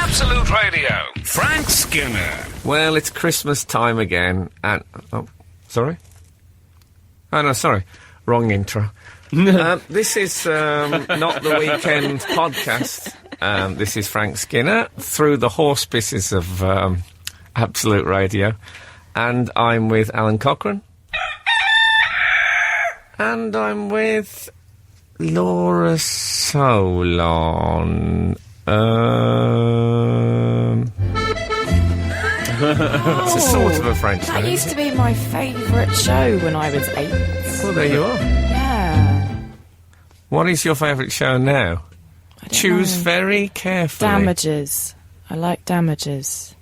Absolute Radio. Frank Skinner. Well, it's Christmas time again, and... Oh, sorry? Oh, no, sorry. Wrong intro. This is not the weekend podcast. This is Frank Skinner through the auspices of Absolute Radio. And I'm with Alan Cochrane. And I'm with Laura Solon. It's a sort of a French name. That used to be my favourite show when I was 8. Well, there you are. Yeah. What is your favourite show now? Choose know. very carefully. Damages. I like Damages.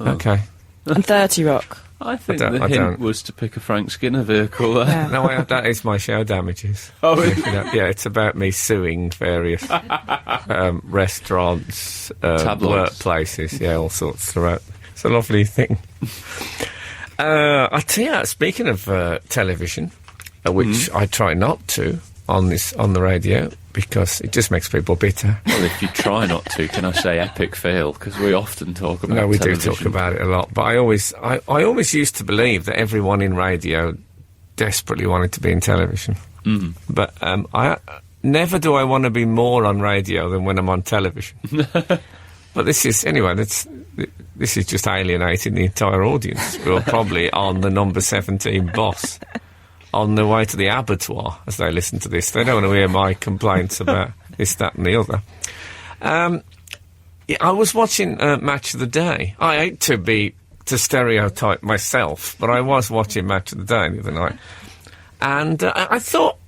Okay. And 30 Rock. I think I the hint don't. was to pick a Frank Skinner vehicle there. Yeah. No, that is my show, Damages. Oh, Yeah, it's about me suing various restaurants, Tabloids. workplaces, yeah, all sorts throughout. It's a lovely thing. I tell you, speaking of television, which I try not to on the radio because it just makes people bitter. Well, if you try not to, can I say epic fail? Because we often talk about No, we television. do talk about it a lot. But I always used to believe that everyone in radio desperately wanted to be in television. Mm. But never do I want to be more on radio than when I'm on television. But this is just alienating the entire audience who are probably on the number 17 bus on the way to the abattoir as they listen to this. They don't want to hear my complaints about this, that and the other. Yeah, I was watching Match of the Day. I hate to stereotype myself, but I was watching Match of the Day the other night. And I thought,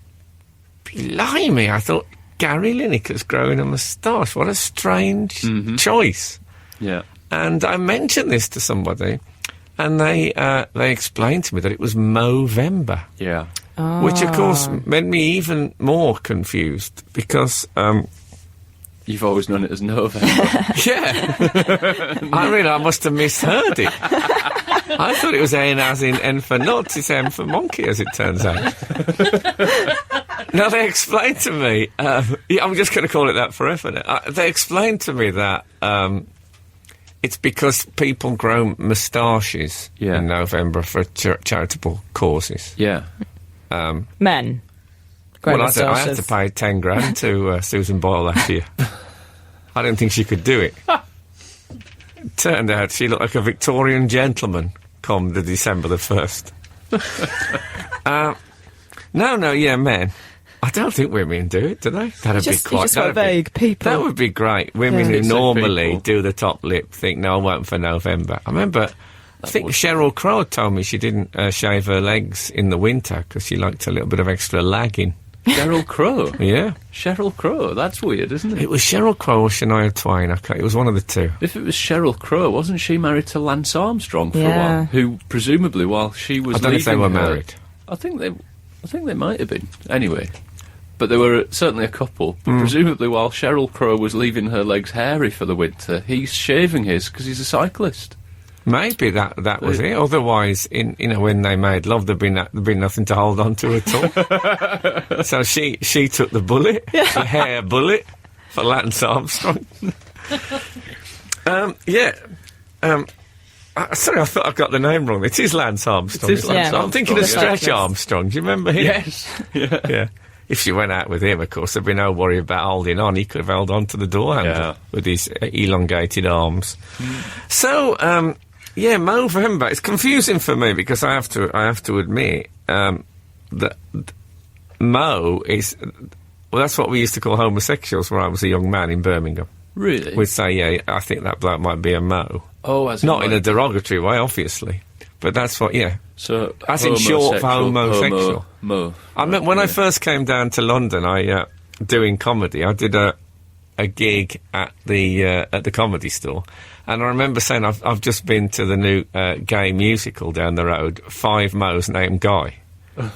blimey, Gary Lineker's growing a moustache. What a strange choice. Yeah. And I mentioned this to somebody, and they explained to me that it was Movember. Yeah. Which, of course, made me even more confused, because... You've always known it as November. yeah. I must have misheard it. I thought it was N as in N for nuts. It's M for monkey, as it turns out. Now, they explained to me... I'm just going to call it that forever now. They explained to me that... it's because people grow moustaches in November for charitable causes. Yeah. Men. Well, I had to pay 10 grand to Susan Boyle last year. I didn't think she could do it. Turned out she looked like a Victorian gentleman come the December the 1st. Men. I don't think women do it, do they? That'd be quite... You just got vague people. That would be great. Women who normally do the top lip think, no, I won't for November. I remember... I think Sheryl Crow told me she didn't shave her legs in the winter because she liked a little bit of extra lagging. Sheryl Crow? Yeah. Sheryl Crow? That's weird, isn't it? It was Sheryl Crow or Shania Twain. It was one of the two. If it was Sheryl Crow, wasn't she married to Lance Armstrong for a while? Who, presumably, while she was I don't know if they were her, married. I think they might have been. Anyway. But they were certainly a couple. But presumably, while Sheryl Crow was leaving her legs hairy for the winter, he's shaving his because he's a cyclist. Maybe that was it. Otherwise, when they made love, there'd been nothing to hold on to at all. So she took the bullet, the hair bullet, for Lance Armstrong. Sorry, I thought I got the name wrong. It is Lance Armstrong. It is Lance Armstrong. I'm thinking of Stretch Armstrong. Do you remember him? Yes. Yeah. If she went out with him, of course, there'd be no worry about holding on. He could have held on to the door handle with his elongated arms. So, Movember. It's confusing for me because I have to admit that Mo is... Well, that's what we used to call homosexuals when I was a young man in Birmingham. Really? We'd say, I think that bloke might be a Mo. Oh, as not in a derogatory way, obviously. But that's what, So, as in short for homosexual. Mo. I mean, when I first came down to London, doing comedy, I did a gig at the Comedy Store, and I remember saying, I've just been to the new gay musical down the road, 5 Mo's named Guy. And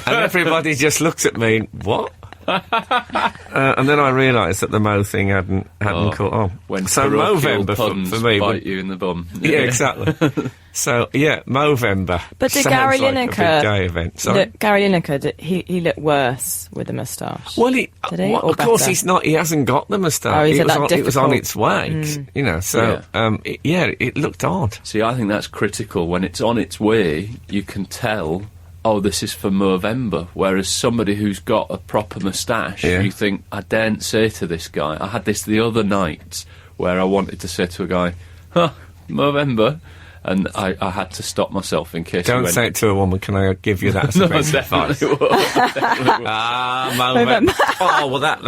everybody just looked at me, what? And then I realised that the Mo thing hadn't caught on. When so Movember for me bite you in the bum. Yeah, exactly. So Movember. But did sounds Gary like a big Lineker gay event. Sorry. Gary Lineker, he looked worse with a moustache? Well, Did he? well, Or of course better? he's not. He hasn't got the moustache. Oh, is it that it was on difficult? its way, you know. So it looked odd. See, I think that's critical. When it's on its way, you can tell, oh, this is for Movember. Whereas somebody who's got a proper moustache, you think, I daren't say to this guy. I had this the other night where I wanted to say to a guy, Movember. And I had to stop myself in case. Don't say it to a woman. Can I give you that as a bit of advice? Definitely will. Movember. Oh, well, that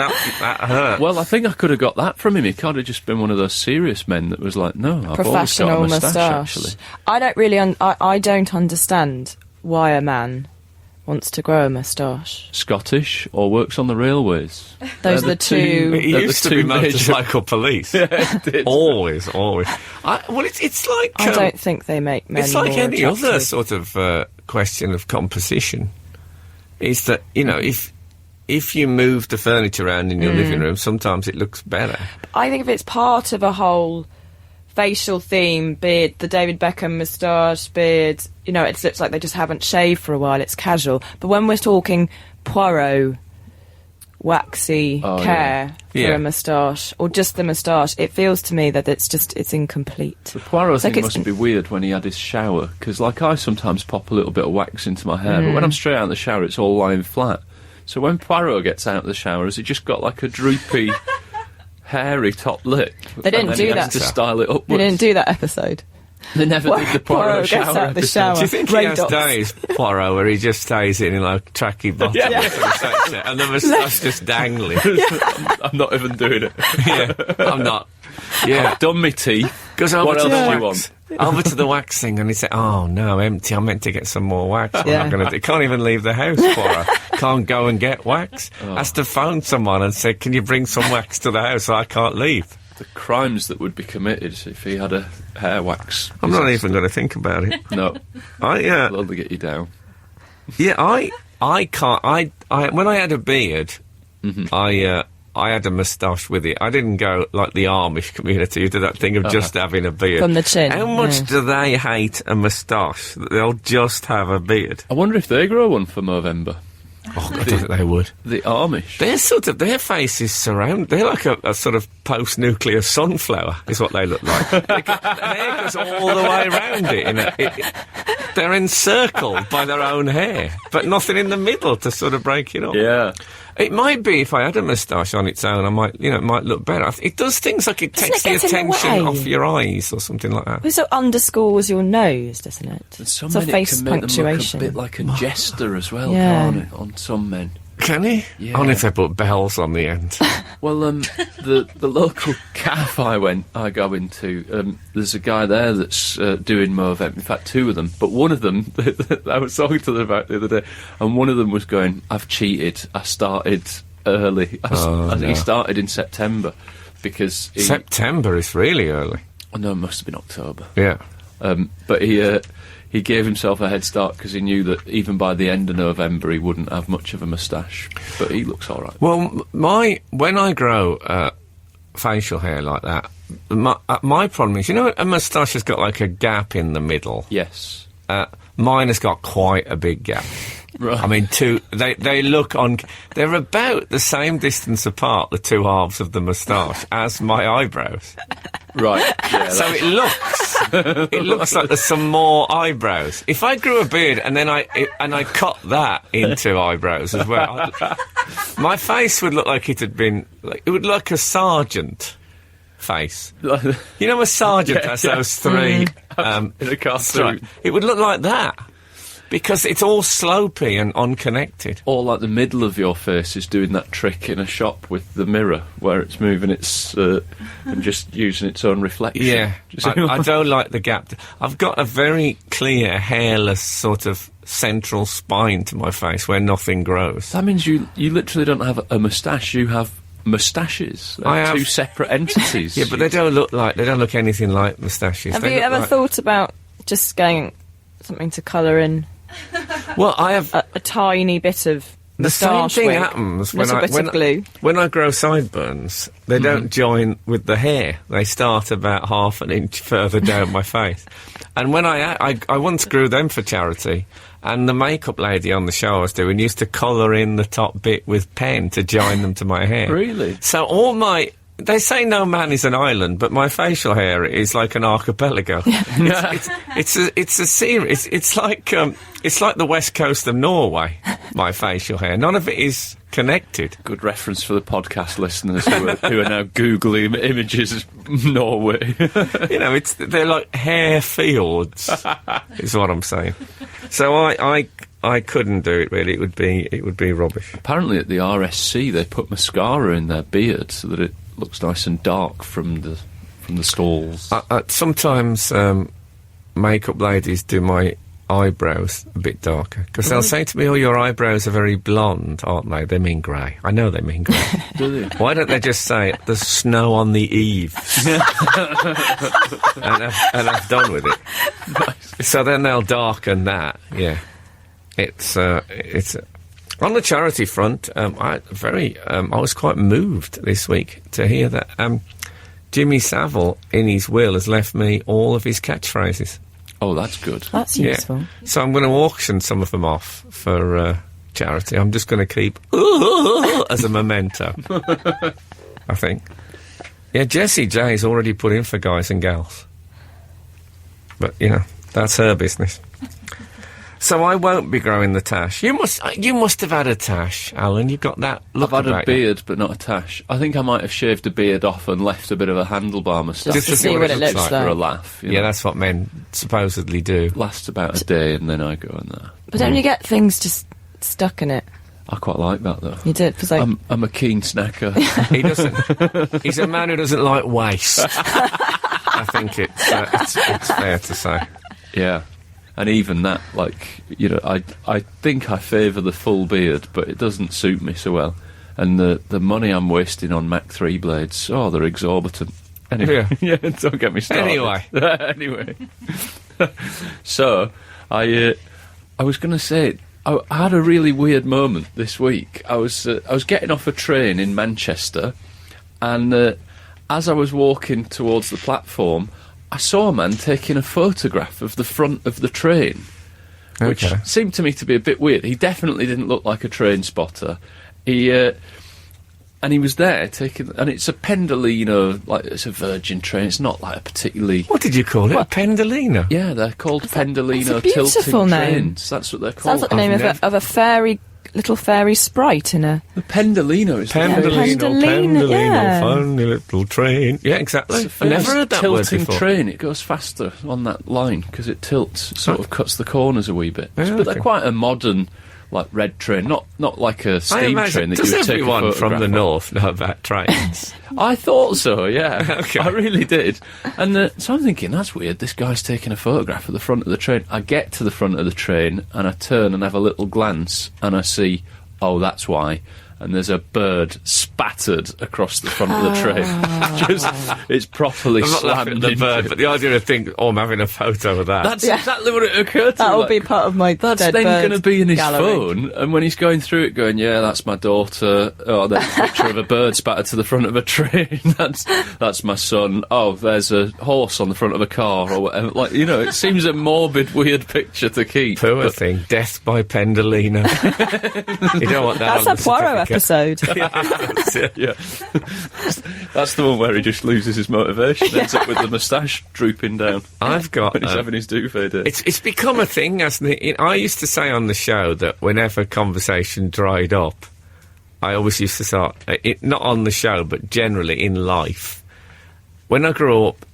hurt. Well, I think I could have got that from him. He could have just been one of those serious men that was like, no, I've always got a Professional moustache, moustache. actually. I don't really. I don't understand why a man wants to grow a moustache. Scottish or works on the railways. Those are the two. It they're used the to be two major- motorcycle police. Yeah, it did. Always. Well, it's like... I don't think they make men. it's like more any other attractive. sort of question of composition. Is that, you know, if you move the furniture around in your living room, sometimes it looks better. I think if it's part of a whole facial theme, beard, the David Beckham moustache, beard, you know, it looks like they just haven't shaved for a while, it's casual. But when we're talking Poirot, waxy care for a moustache, or just the moustache, it feels to me that it's incomplete. The Poirot It's like thing it's- must be weird when he had his shower, because like I sometimes pop a little bit of wax into my hair, but when I'm straight out of the shower it's all lying flat. So when Poirot gets out of the shower, has he just got like a droopy, hairy top lip? They didn't and then do he that. has to style it upwards. They didn't do that episode. They never did the Poirot Poirot gets shower out of the episode. shower. Do you think he Ray has dots. days, Poirot, where he just stays in like tracky bottoms and the moustache just dangling? I'm not even doing it. Yeah, I'm not. Yeah, I've done my teeth. goes What over to else the do you wax. Over to the wax thing, and he said, "Oh no, empty. I meant to get some more wax. What am I Yeah. going to do? Can't even leave the house for her. Can't go and get wax. Has to phone someone and say, "Can you bring some wax to the house? I can't leave." The crimes that would be committed if he had a hair wax. I'm not even going to think about it. No, I it'll only get you down. I can't. I when I had a beard, I had a moustache with it. I didn't go like the Amish community who do that thing of just having a beard. From the chin, How much yeah. do they hate a moustache that they'll just have a beard? I wonder if they grow one for Movember. Oh, I don't think they would. The Amish. Their faces surround. They're like a sort of post-nuclear sunflower, is what they look like. The hair goes all the way around it. They're encircled by their own hair, but nothing in the middle to sort of break it up. Yeah. It might be if I had a moustache on its own, it might look better. It does things like it takes the get in the attention way? off your eyes or something like that. It also underscores your nose, doesn't it? And some it's a men face it can make them punctuation. look a bit like a jester as well, Yeah. can't it, on some men? Can he? Yeah. Only if they put bells on the end. Well, the local cafe I go into, there's a guy there that's doing Movember. In fact, two of them, but one of them I was talking to them about the other day, and one of them was going, "I've cheated. I started early. He started in September because September is really early. Oh, no, it must have been October. Yeah. But he gave himself a head start because he knew that even by the end of November he wouldn't have much of a moustache. But he looks all right. Well, when I grow facial hair like that, my problem is, a moustache has got like a gap in the middle. Yes. Mine has got quite a big gap. Right. I mean, they look on. They're about the same distance apart, the two halves of the moustache, as my eyebrows. Right. Yeah, So it looks like there's some more eyebrows. If I grew a beard and then I cut that into eyebrows as well, my face would look like it had been. It would look like a sergeant face. A sergeant has those three in a cartoon. It would look like that. Because it's all slopey and unconnected. Or like the middle of your face is doing that trick in a shop with the mirror, where it's moving its and just using its own reflection. Yeah, Do you see I don't like the gap. I've got a very clear, hairless sort of central spine to my face where nothing grows. That means you literally don't have a moustache. You have moustaches. They're I have- two separate entities. Yeah, but they don't look anything like moustaches. Have They you look ever like- thought about just getting something to colour in Well, I have. a tiny bit of The same moustache thing wig. happens Little bit of glue. when I grow sideburns. They don't join with the hair. They start about half an inch further down my face. And when I once grew them for charity, and the makeup lady on the show I was doing used to colour in the top bit with pen to join them to my hair. Really? So they say no man is an island, but my facial hair is like an archipelago. It's a series. It's like the west coast of Norway. My facial hair. None of it is connected. Good reference for the podcast listeners who are now Googling images of Norway. They're like hair fields, is what I'm saying. So I couldn't do it really. It would be rubbish. Apparently at the RSC they put mascara in their beard so that it looks nice and dark from the stalls. Sometimes makeup ladies do my eyebrows a bit darker because they'll say to me, "Oh, your eyebrows are very blonde, aren't they?" They mean grey. I know they mean grey. Do they? Why don't they just say there's snow on the eaves and I've done with it? Nice. So then they'll darken that. Yeah, it's on the charity front. I was quite moved this week to hear that Jimmy Savile in his will has left me all of his catchphrases. Oh, that's good. That's useful. Yeah. So I'm going to auction some of them off for charity. I'm just going to keep as a memento, I think. Yeah, Jessie J's already put in for guys and gals. But, that's her business. So I won't be growing the tash. You must have had a tash, Alan. You've got that look I've had about a beard, but not a tash. I think I might have shaved a beard off and left a bit of a handlebar moustache. Just to see what it looks like. For a laugh. Yeah, that's what men supposedly do. Lasts about a day and then I go in there. But don't you get things just stuck in it? I quite like that, though. You did? I'm a keen snacker. He doesn't. He's a man who doesn't like waste. I think it's fair to say. Yeah. And even that, I think I favour the full beard, but it doesn't suit me so well. And the money I'm wasting on Mach 3 blades, they're exorbitant. Anyway, yeah, don't get me started. Anyway. So, I was going to say, I had a really weird moment this week. I was getting off a train in Manchester, and as I was walking towards the platform, I saw a man taking a photograph of the front of the train, which seemed to me to be a bit weird. He definitely didn't look like a train spotter. And he was there taking, and it's a Pendolino, like it's a Virgin train. It's not like a particularly. What did you call it? A Pendolino? Yeah, they're called Pendolino beautiful tilting name. trains. That's what they're called. Sounds like the name of a little fairy sprite in a... The Pendolino is Pendolino, yeah. funny little train. Yeah, exactly. I never heard that word tilting before. train. It goes faster on that line because it tilts. It sort of cuts the corners a wee bit. Yeah, but they're quite a modern, like, red train. Not like a steam train that does you would take a everyone photograph from the of. north know about trains? I thought so, yeah. Okay. I really did. And so I'm thinking, that's weird, this guy's taking a photograph of the front of the train. I get to the front of the train, and I turn and have a little glance, and I see, oh, that's why. And there's a bird spattered across the front of the train. It's properly I'm not laughing slammed at the into bird, it. but the idea of thinking, I'm having a photo of that. That's exactly what it occurred to me. That'll be part of my That's dead then bird going to be in his gallery. phone, and when he's going through it, going, "Yeah, that's my daughter." Oh, there's a picture of a bird spattered to the front of a train. That's my son. Oh, there's a horse on the front of a car, or whatever. Like, it seems a morbid, weird picture to keep. Poor thing. Death by Pendolino. You don't want that. That's a Poirot episode. Yeah, that's the one where he just loses his motivation, ends up with the moustache drooping down. I've got. When he's having his duvet day. It's become a thing, hasn't it? I used to say on the show that whenever conversation dried up, I always used to start, not on the show, but generally in life. When I grew up,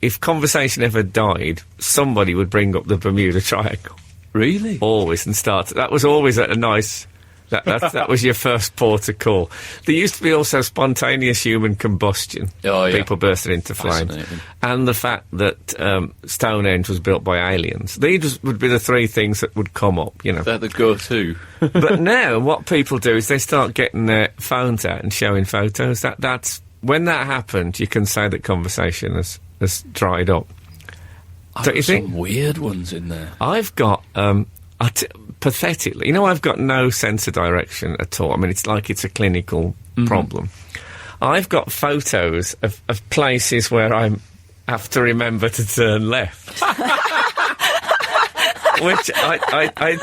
if conversation ever died, somebody would bring up the Bermuda Triangle. Really? Always, and start. That was always a nice. That was your first port of call. There used to be also spontaneous human combustion. Oh, yeah. People bursting into flames. Fascinating. And the fact that Stonehenge was built by aliens. These would be the three things that would come up, They're the go-to. But now, what people do is they start getting their phones out and showing photos. That's when that happened, you can say that conversation has dried up. I've Don't you got think? some weird ones in there. I've got... pathetically, you know, I've got no sense of direction at all. I mean, it's like it's a clinical problem. I've got photos of places where I have to remember to turn left. Which I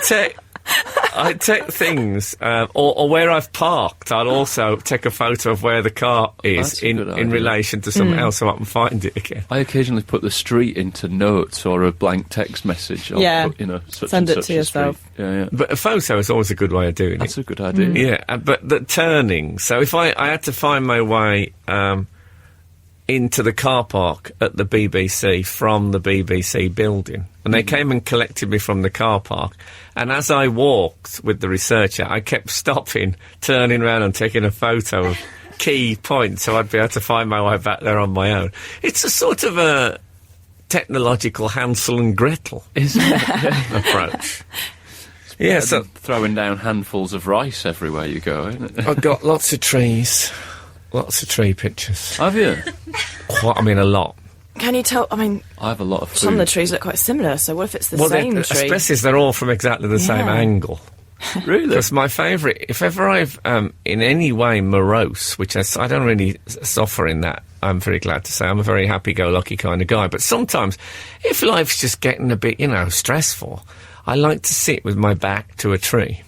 take things, or where I've parked, I'll also take a photo of where the car is in relation to something else so I can find it again. I occasionally put the street into notes or a blank text message. I'll put, send it to yourself. Yeah. But a photo is always a good way of doing That's it. a good idea. Yeah, but the turning. So if I had to find my way into the car park at the BBC from the BBC building, and they came and collected me from the car park, and as I walked with the researcher, I kept stopping, turning around and taking a photo of key points so I'd be able to find my way back there on my own. It's a sort of a technological Hansel and Gretel approach. Yeah, so throwing down handfuls of rice everywhere you go, isn't it? I've got lots of trees. Lots of tree pictures. Have you? A lot. Can you tell? I mean, I have a lot of food. some of the trees look quite similar, so what if it's the same tree? Especially as they're all from exactly the same angle. Really? Because my favourite, if ever I've in any way morose, which I don't really suffer in that, I'm very glad to say. I'm a very happy-go-lucky kind of guy. But sometimes, if life's just getting a bit, stressful, I like to sit with my back to a tree.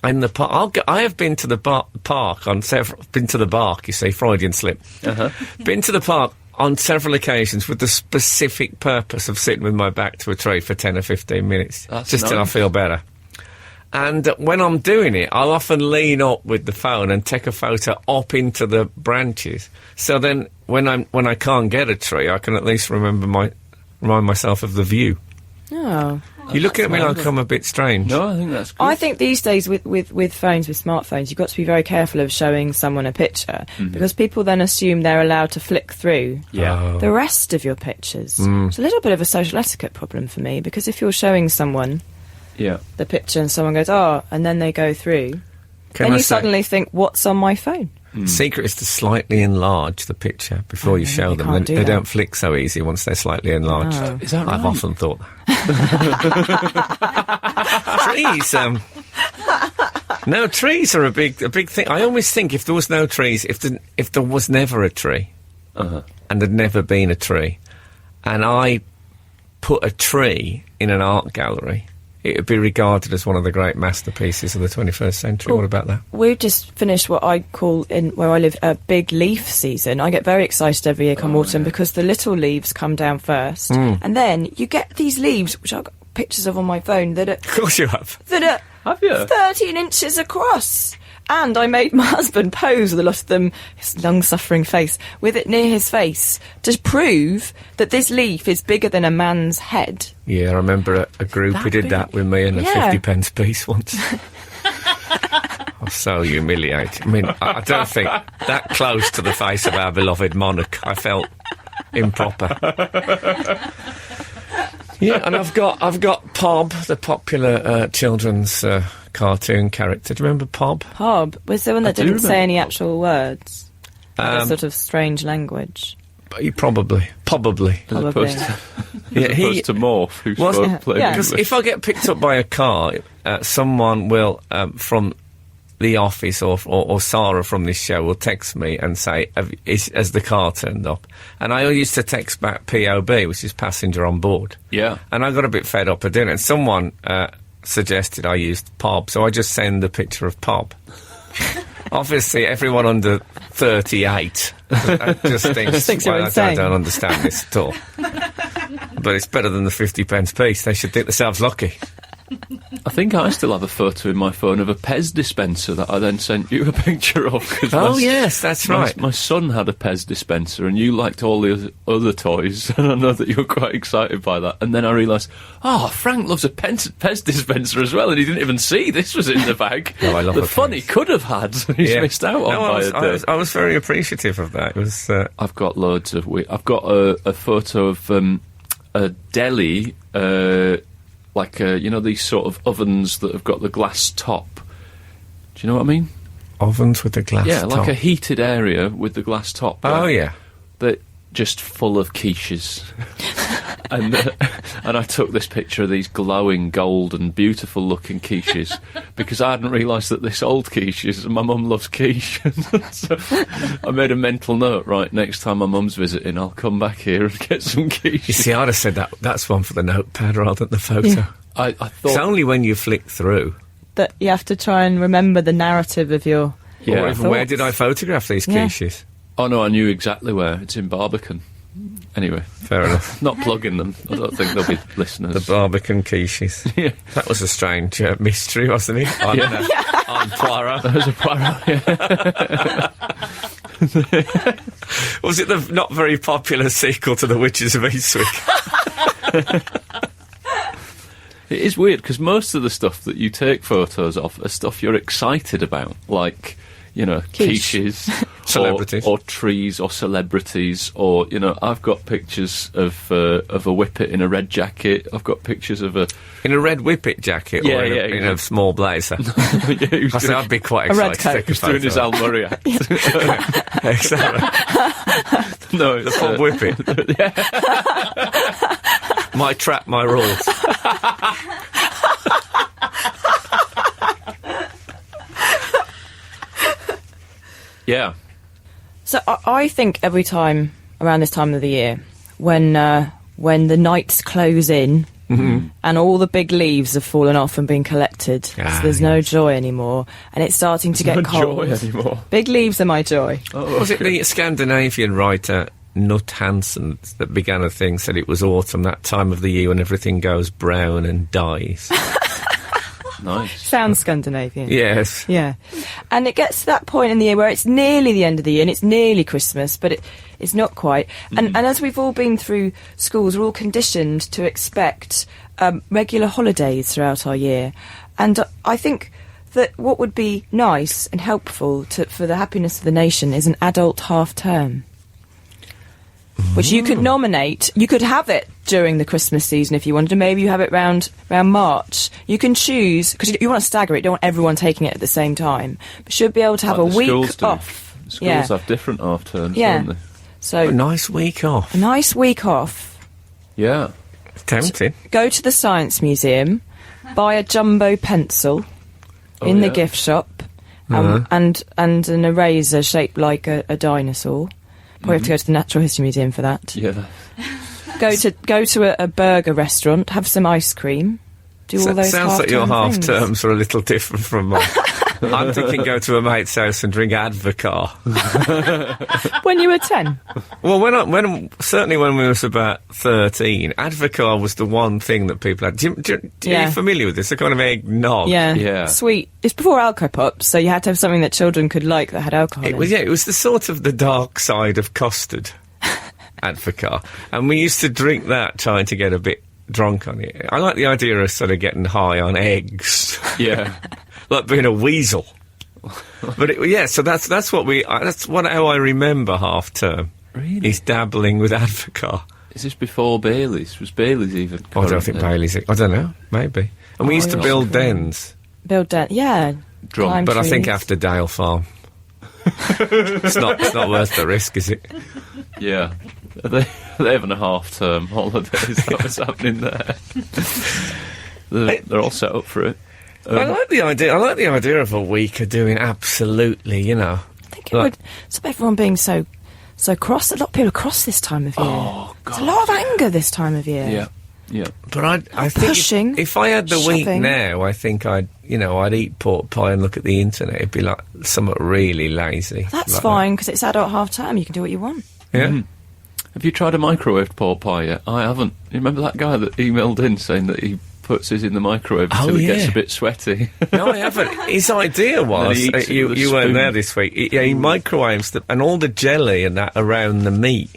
In the park, I have been to the park on several. Been to the bark, you see, Freudian slip. Been to the park on several occasions with the specific purpose of sitting with my back to a tree for 10 or 15 minutes, till I feel better. And when I'm doing it, I'll often lean up with the phone and take a photo up into the branches. So then, when I can't get a tree, I can at least remind myself of the view. Oh. You're looking at me like I'm a bit strange. No, I think that's good. I think these days with phones, with smartphones, you've got to be very careful of showing someone a picture because people then assume they're allowed to flick through the rest of your pictures. It's a little bit of a social etiquette problem for me because if you're showing someone the picture and someone goes, and then they go through, then you suddenly think, what's on my phone? The secret is to slightly enlarge the picture before you show them. Then they don't flick so easy once they're slightly enlarged. Oh. Is that right? I've often thought that. Trees, no, trees are a big thing. I always think if there was no trees, if there was never a tree, and there'd never been a tree, and I put a tree in an art gallery, it would be regarded as one of the great masterpieces of the 21st century. What about that? We've just finished what I call, where I live, a big leaf season. I get very excited every year come autumn because the little leaves come down first. And then you get these leaves, which I've got pictures of on my phone, that are... Of course you have. That are have you? 13 inches across. And I made my husband pose with a lot of them, his long-suffering face, with it near his face to prove that this leaf is bigger than a man's head. Yeah, I remember a group who did that with me in a 50p piece once. I was so humiliated. I mean, I don't think that close to the face of our beloved monarch. I felt improper. Yeah, and I've got Pob, the popular children's cartoon character. Do you remember Pob? Pob? Was there one that didn't say any Pob. actual words? A sort of strange language. Probably. As opposed to, opposed to Morph, who spoke plain Because English. if I get picked up by a car, someone will, from the office or Sarah from this show will text me and say, has the car turned up? And I used to text back POB, which is passenger on board. Yeah. And I got a bit fed up of doing it. And someone suggested I used Pob, so I just send the picture of Pob. Obviously, everyone under 38 just thinks you're well, I insane. don't understand this at all. But it's better than the 50p piece. They should think themselves lucky. I think I still have a photo in my phone of a Pez dispenser that I then sent you a picture of. Yes, that's right. My son had a Pez dispenser and you liked all the other toys, and I know that you were quite excited by that. And then I realised, Frank loves a Pez dispenser as well, and he didn't even see this was in the bag. No, I love the a fun Pez. he could have had, he's missed out on by a day. I was very appreciative of that. It was. I've got loads of... I've got a photo of a deli... like, these sort of ovens that have got the glass top. Do you know what I mean? Ovens with the glass top? Yeah, like a heated area with the glass top. Oh, yeah. That just full of quiches. and I took this picture of these glowing golden, beautiful looking quiches because I hadn't realised that this old quiches, my mum loves quiche. So I made a mental note, right, next time my mum's visiting, I'll come back here and get some quiche. You see, I'd have said that's one for the notepad rather than the photo. Yeah. I thought... It's only when you flick through. That you have to try and remember the narrative of your... Or even where did I photograph these quiches? Oh no, I knew exactly where. It's in Barbican. Anyway, fair enough. Not plugging them. I don't think there'll be listeners. The Barbican quiches. Yeah. That was a strange mystery, wasn't it? On Poirot. That was a Poirot, yeah. Was it the not very popular sequel to The Witches of Eastwick? It is weird because most of the stuff that you take photos of are stuff you're excited about, like, you know, quiches, celebrities, or trees, or celebrities, or, you know, I've got pictures of a whippet in a red jacket. I've got pictures of in a red whippet jacket, or in a small blazer. I'd be quite excited to take a photo. Doing his Al Murray act. Exactly. No, the full whippet. My trap, my rules. Yeah. So I think every time around this time of the year, when the nights close in and all the big leaves have fallen off and been collected, so there's no joy anymore, and it's starting to get cold. No joy anymore. Big leaves are my joy. Oh, was it the Scandinavian writer Knut Hansen that began a thing, said it was autumn, that time of the year when everything goes brown and dies? Nice. Sounds Scandinavian. Yes. Yeah. And it gets to that point in the year where it's nearly the end of the year and it's nearly Christmas, but it's not quite. And as we've all been through schools, we're all conditioned to expect regular holidays throughout our year. And I think that what would be nice and helpful for the happiness of the nation is an adult half-term. Which you could nominate. You could have it during the Christmas season if you wanted to. Maybe you have it round March. You can choose, because you want to stagger it. You don't want everyone taking it at the same time. But you should be able to have a week off. Schools have different half terms, don't they? So a nice week off. A nice week off. Yeah. Tempting. Go to the Science Museum, buy a jumbo pencil in the gift shop, and an eraser shaped like a dinosaur. Probably have to go to the Natural History Museum for that. Yeah. Go to a burger restaurant, have some ice cream, do all those sounds like your half things. terms are a little different from mine. I'm thinking go to a mate's house and drink Advocar. When you were 10? Well, certainly when we was about 13, Advocar was the one thing that people had. Are you familiar with this? A kind of eggnog. Yeah. Sweet. It's before Alco-Pops, so you had to have something that children could like that had alcohol in. It was the sort of the dark side of custard, Advocar. And we used to drink that trying to get a bit drunk on it. I like the idea of sort of getting high on eggs. Yeah. Like being a weasel. But so that's how I remember half term. Really? He's dabbling with Advocar. Is this before Bailey's? Was Bailey's even? I don't think Bailey's. I don't know. Maybe. And we used to build dens. Yeah. Drum. But I think after Dale Farm. It's not worth the risk, is it? Yeah. Are they having a half-term holidays? That was happening there. They're all set up for it. I like the idea of a week of doing absolutely, you know. I think it would stop everyone being so cross. A lot of people are cross this time of year. Oh, God. There's a lot of anger this time of year. Yeah. But I think if I had the week shopping. now, I think I'd eat pork pie and look at the internet. It'd be like somewhat really lazy. That's like fine, because it's adult half-term. You can do what you want. Yeah. Mm. Have you tried a microwaved pork pie yet? I haven't. You remember that guy that emailed in saying that he puts his in the microwave until it gets a bit sweaty? No, I haven't. His idea was, you weren't there this week, he microwaves and all the jelly and that around the meat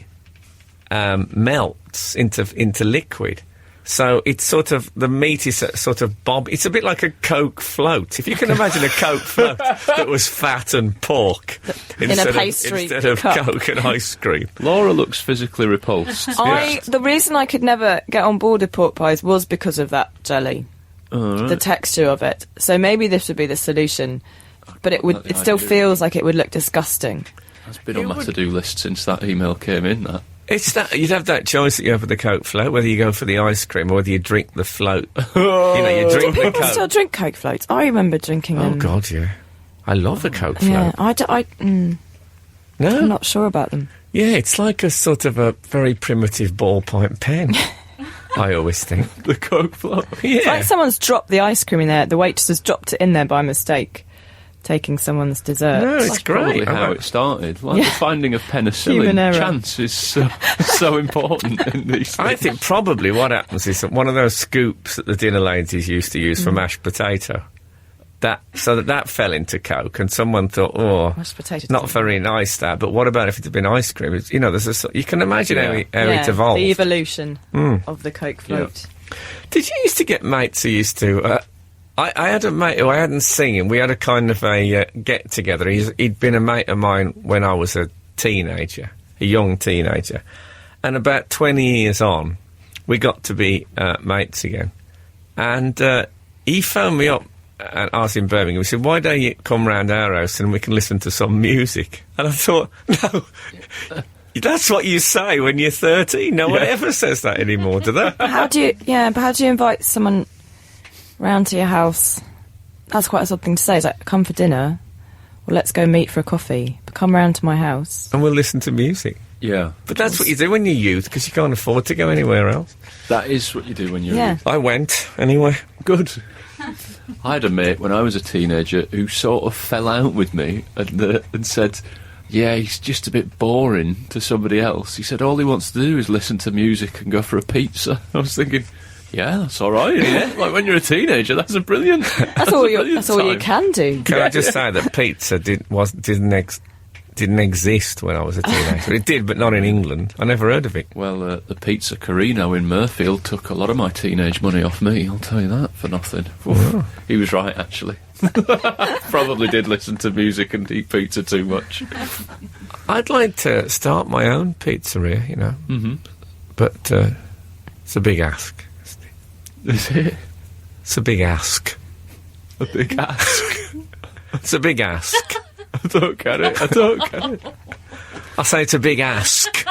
melts into liquid. So it's sort of, the meat is sort of it's a bit like a Coke float. If you can imagine a Coke float that was fat and pork instead of Coke and ice cream. Laura looks physically repulsed. The reason I could never get on board with pork pies was because of that jelly. Right. The texture of it. So maybe this would be the solution. But it still feels like it would look disgusting. That's been on my to-do list since that email came in, that. It's that you'd have that choice that you have with the Coke float, whether you go for the ice cream or whether you drink the float. You drink the People Coke. still drink Coke floats. I remember drinking them. Oh God, yeah. I love the Coke float. Yeah, No, I'm not sure about them. yeah, it's like a sort of a very primitive ballpoint pen. I always think The Coke float. yeah. It's like someone's dropped the ice cream in there. The waitress has dropped it in there by mistake, taking someone's dessert. No, it's That's great. probably how it started. Like the finding of Human penicillin. error. Chance is so important in these I things. think probably what happens is that one of those scoops that the dinner ladies used to use for mashed potato, that fell into Coke, and someone thought, oh, Mashed potato not doesn't very nice that. But what about if it had been ice cream? It's, there's you can imagine how it evolved. The evolution of the Coke float. Did you used to get mates who used to? I had a mate who I hadn't seen. We had a kind of a get together. He'd been a mate of mine when I was a young teenager, and about 20 years on, we got to be mates again. And he phoned me up, and I was in Birmingham. He said, "Why don't you come round our house and we can listen to some music?" And I thought, no. That's what you say when you're 13. No one ever says that anymore, do they? How do you invite someone round to your house? That's quite a odd thing to say. It's like, come for dinner, well, let's go meet for a coffee, but come round to my house. And we'll listen to music. Yeah. But that's what you do when you're youth, because you can't afford to go anywhere else. That is what you do when you're Yeah. I went, anyway. good. I had a mate when I was a teenager who sort of fell out with me and said, yeah, he's just a bit boring to somebody else. He said all he wants to do is listen to music and go for a pizza. I was thinking, yeah, that's all right. Yeah, like when you're a teenager, that's a brilliant. That's all you time. can do. Can I just say that pizza didn't exist when I was a teenager? It did, but not in England. I never heard of it. Well, the Pizza Carino in Murfield took a lot of my teenage money off me, I'll tell you that, for nothing. Oof. He was right, actually. Probably did listen to music and eat pizza too much. I'd like to start my own pizzeria, Mm-hmm. but it's a big ask. Is it? It's a big ask. A big ask? It's a big ask. I don't get it. I say it's a big ask.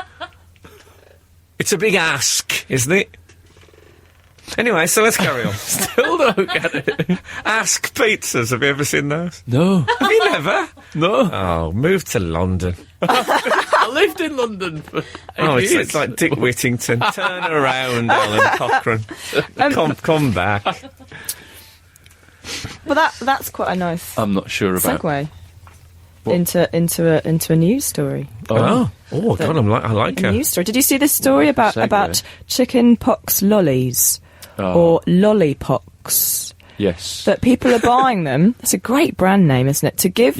It's a big ask, isn't it? Anyway, so let's carry on. Still don't get it. Ask pizzas. Have you ever seen those? No. Have you never? No. Oh, move to London. I lived in London for 8 years. It's like Dick Whittington. Turn around, Alan Cochrane. Come back. Well, that's quite a nice I'm not sure about... segue into a news story. Oh, God, I like A her. news story. Did you see this story about chicken pox lollies Oh. or lollipox? Yes. That people are buying them. It's a great brand name, isn't it? To give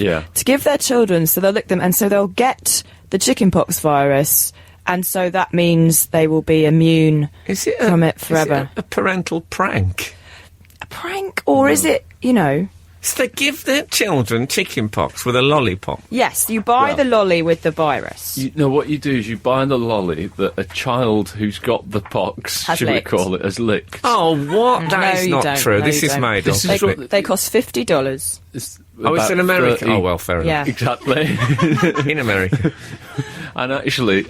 their children, so they'll lick them, and so they'll get the chickenpox virus, and so that means they will be immune from it forever. Is it a parental prank? A prank, or is it, So they give their children chickenpox with a lollipop. Yes, you buy the lolly with the virus. What you do is you buy the lolly that a child who's got the pox, Has should we licked. call it, has licked. Oh, what? That is you not don't. true. No, This you is don't. made This up. is They cost $50. It's It's in America. 30. Oh, well, fair Yeah. enough. Exactly. In America. And actually,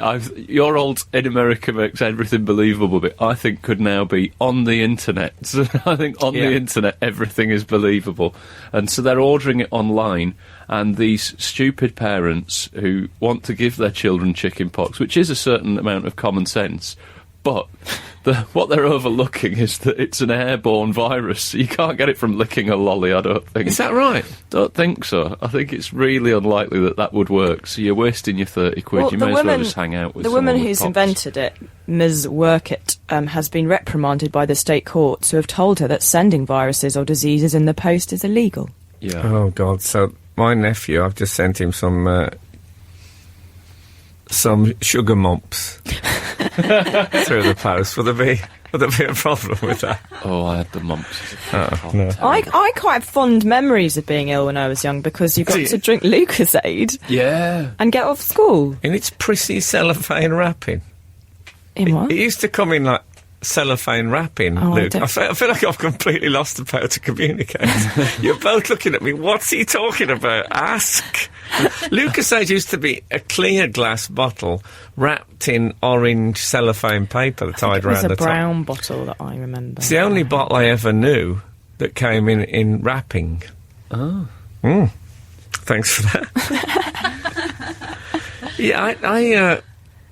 your old "In America Makes Everything Believable" bit, I think, could now be on the internet. So I think on the internet, everything is believable. And so they're ordering it online, and these stupid parents who want to give their children chickenpox, which is a certain amount of common sense, but what they're overlooking is that it's an airborne virus, so you can't get it from licking a lolly, I don't think. Is that right? Don't think so. I think it's really unlikely that would work, so you're wasting your 30 quid. You may as well just hang out with the someone woman with who's pox. invented it, Ms. Workett, has been reprimanded by the state courts who have told her that sending viruses or diseases in the post is illegal. Yeah. Oh, God. So my nephew, I've just sent him some sugar mumps through the post. Would there be a problem with that? Oh, I had the mumps. No. I quite have fond memories of being ill when I was young because you got to drink Lucozade Yeah. and get off school. In its prissy cellophane wrapping. In what? It used to come in like cellophane wrapping, Luke? I feel like I've completely lost the power to communicate. You're both looking at me. What's he talking about? Ask. Lucasade used to be a clear glass bottle wrapped in orange cellophane paper tied around the top. It was a brown bottle that I remember. It's the only bottle I ever knew that came in wrapping. Oh. Thanks for that. Yeah,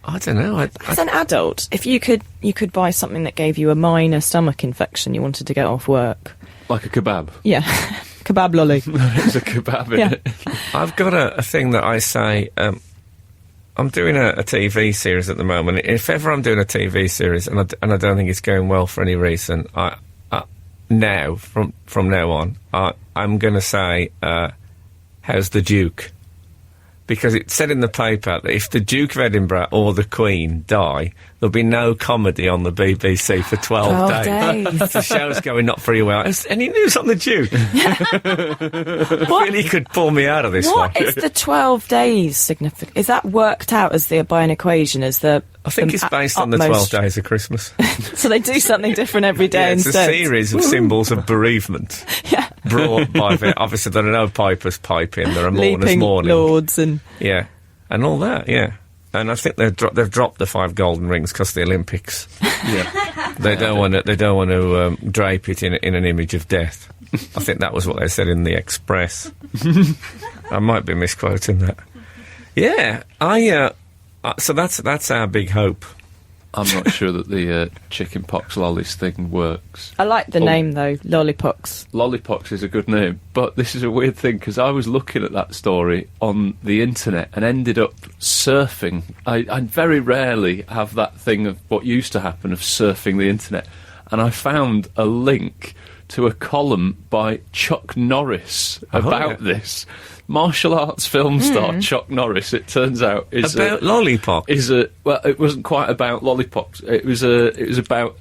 I don't know. As an adult, if you could buy something that gave you a minor stomach infection, you wanted to get off work. Like a kebab? Yeah. Kebab lolly. There's a kebab in it. I've got a thing that I say, I'm doing a TV series at the moment. If ever I'm doing a TV series and I don't think it's going well for any reason, now, from now on, I'm going to say, how's the Duke? Because it said in the paper that if the Duke of Edinburgh or the Queen die, there'll be no comedy on the BBC for 12 days. The show's going not very well. Any news on the Duke? I really could pull me out of this one. What is the 12 days significant? Is that worked out by an equation? I think it's based on the 12 days of Christmas. So they do something different every day instead. It's a series of symbols of bereavement. Yeah. Brought by obviously there are no pipers piping, there are mourners mourning. Lords and... Yeah. And all that, yeah. And I think they've dropped the 5 golden rings because of the Olympics. Yeah. They don't want to drape it in an image of death. I think that was what they said in the Express. I might be misquoting that. Yeah, so that's our big hope. I'm not sure that the chicken pox lollies thing works. I like the name though, Lollipox. Lollipox is a good name, but this is a weird thing because I was looking at that story on the internet and ended up surfing. I very rarely have that thing of what used to happen of surfing the internet, and I found a link to a column by Chuck Norris about this. Martial arts film star Chuck Norris, it turns out, is about lollipops. Well, it wasn't quite about lollipops. It was about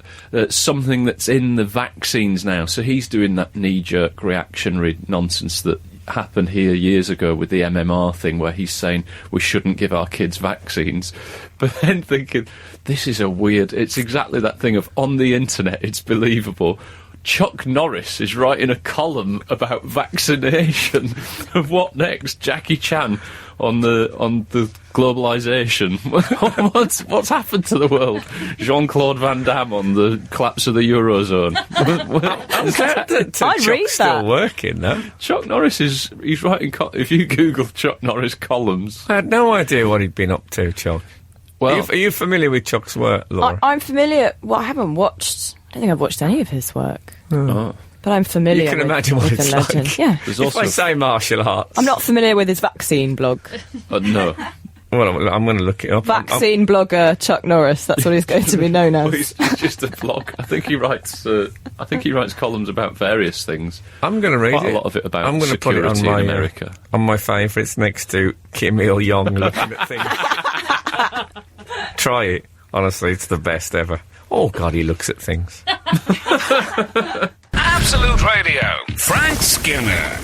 something that's in the vaccines now. So he's doing that knee-jerk reactionary nonsense that happened here years ago with the MMR thing, where he's saying we shouldn't give our kids vaccines, but then thinking this is a weird. It's exactly that thing of on the internet, it's believable. Chuck Norris is writing a column about vaccination of what next? Jackie Chan on the globalisation. What's happened to the world? Jean-Claude Van Damme on the collapse of the Eurozone. I'd read that. Still working, though. Chuck Norris he's writing. If you Google Chuck Norris columns, I had no idea what he'd been up to, Chuck. Well, are you familiar with Chuck's work, Laura? I'm familiar. Well, I haven't watched. I don't think I've watched any of his work. Oh. But I'm familiar You can with, imagine what with it's the legend. like. Yeah. If I say martial arts... I'm not familiar with his vaccine blog. No. Well, I'm going to look it up. Vaccine blogger Chuck Norris. That's what he's going to be known as. Well, he's just a blog. I think he writes columns about various things. I'm going to read Quite a lot of it about I'm going to put it on my America. On my favourites next to Kim Il-jong looking at things. Try it. Honestly, it's the best ever. Oh, God, he looks at things. Absolute Radio, Frank Skinner.